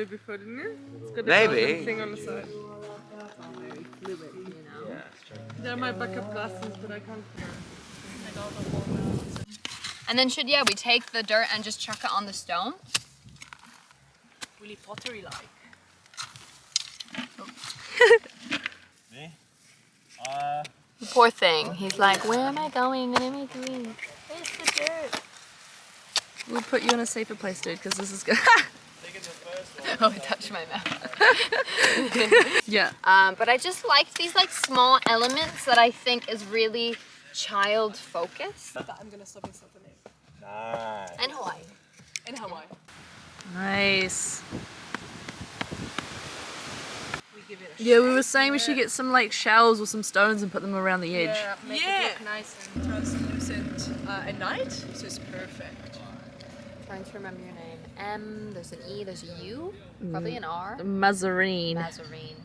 movie before, didn't you? It's got a Maybe. golden thing on the side. Very fluid, you know. Yeah, that's true. They're my backup glasses, but I can't. And then we take the dirt and just chuck it on the stone? Really pottery-like. Me? The poor thing. He's like, where am I going? What am I doing? Where's the dirt? We'll put you in a safer place, dude, because this is good. Oh, it touched my mouth. Yeah. But I just like these like small elements that I think is really child focused. I'm gonna stop myself in it. Nice. And Hawaii. In Hawaii. Nice. We give it a Yeah, we were saying we should get some like shells or some stones and put them around the edge. Yeah, make it look nice and translucent at night, so it's perfect. Trying to remember your name. M, there's an E, there's a U, probably an R. Mazarine. Mazarine.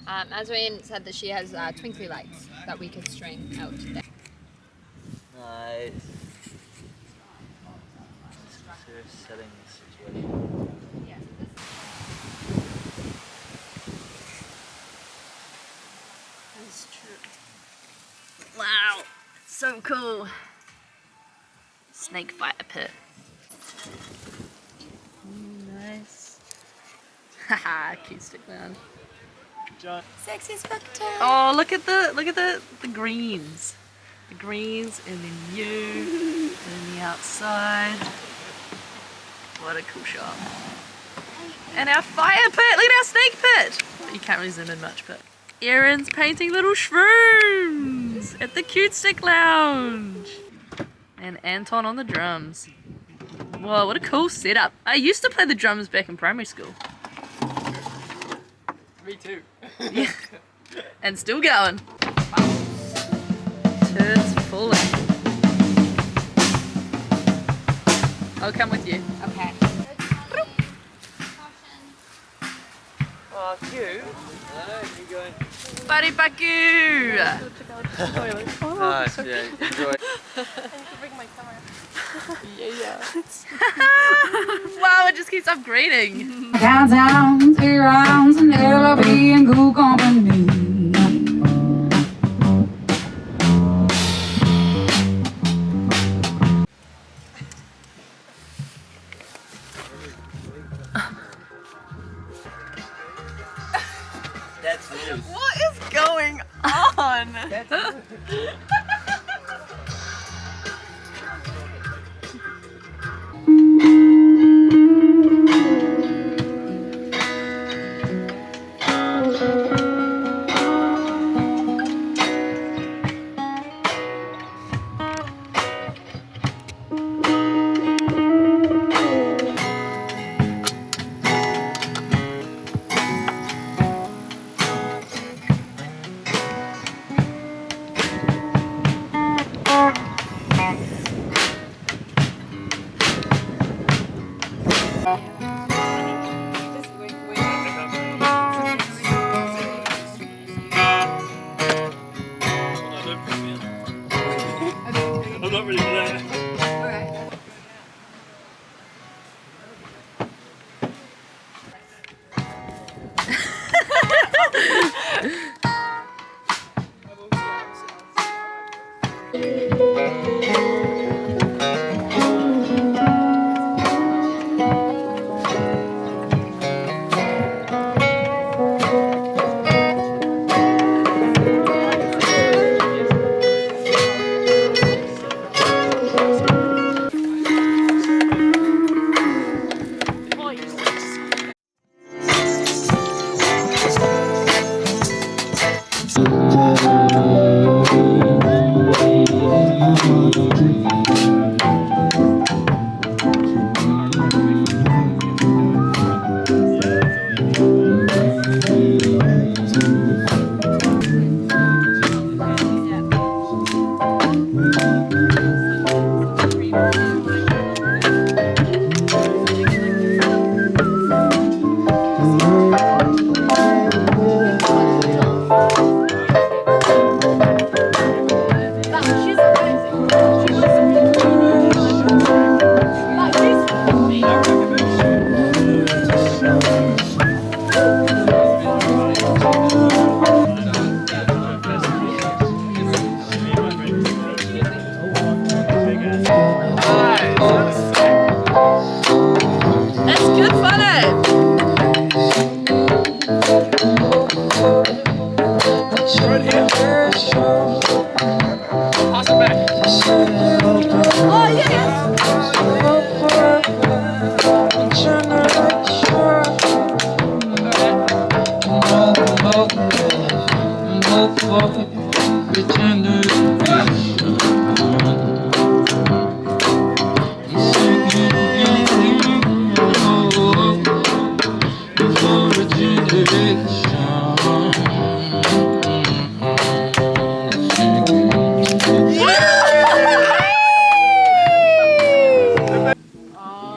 Mazarine said that she has twinkly lights that we could string out there. Nice. Serious setting situation. Yeah. That's true. Wow, so cool. Snake fire pit. Nice. Haha, cute stick man. John. Sexy spectacle. Oh, look at the greens. The greens and then you and then the outside. What a cool shot. And our fire pit. Look at our snake pit. You can't really zoom in much, but Erin's painting little shrooms at the Cute Stick Lounge. And Anton on the drums. Whoa, what a cool setup. I used to play the drums back in primary school. Me too. Yeah. And still going. Turds falling. I'll come with you. Okay. Oh, cute. Buddy Baku! Nice, yeah. Enjoy. Wow, it just keeps upgrading. Downtown, 3 rounds, and LLB and good company. That's loose. What is going on? I'm not really there. That's good fun, Right here. Pass it back. Oh, yeah.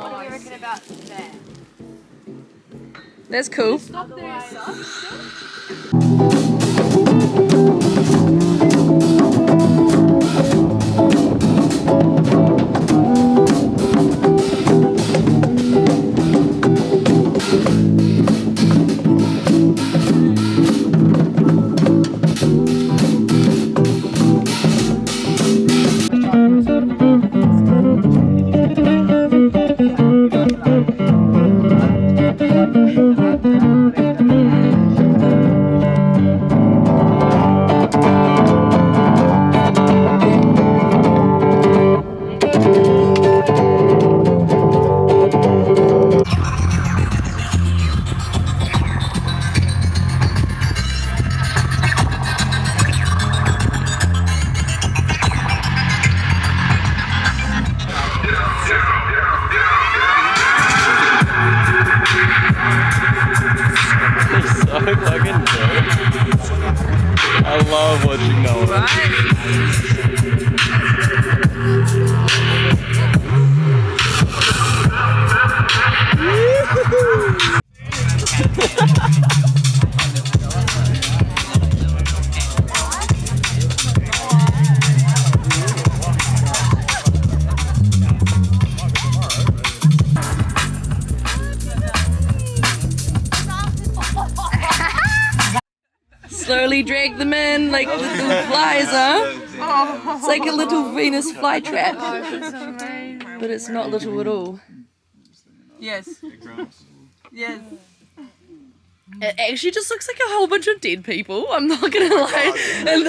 What do we reckon about that? That's cool. So fucking dope. I love watching Noah. Slowly drag them in like little flies, huh? It's like a little Venus flytrap. But it's not little at all. Yes. Yes. It actually just looks like a whole bunch of dead people, I'm not gonna lie. And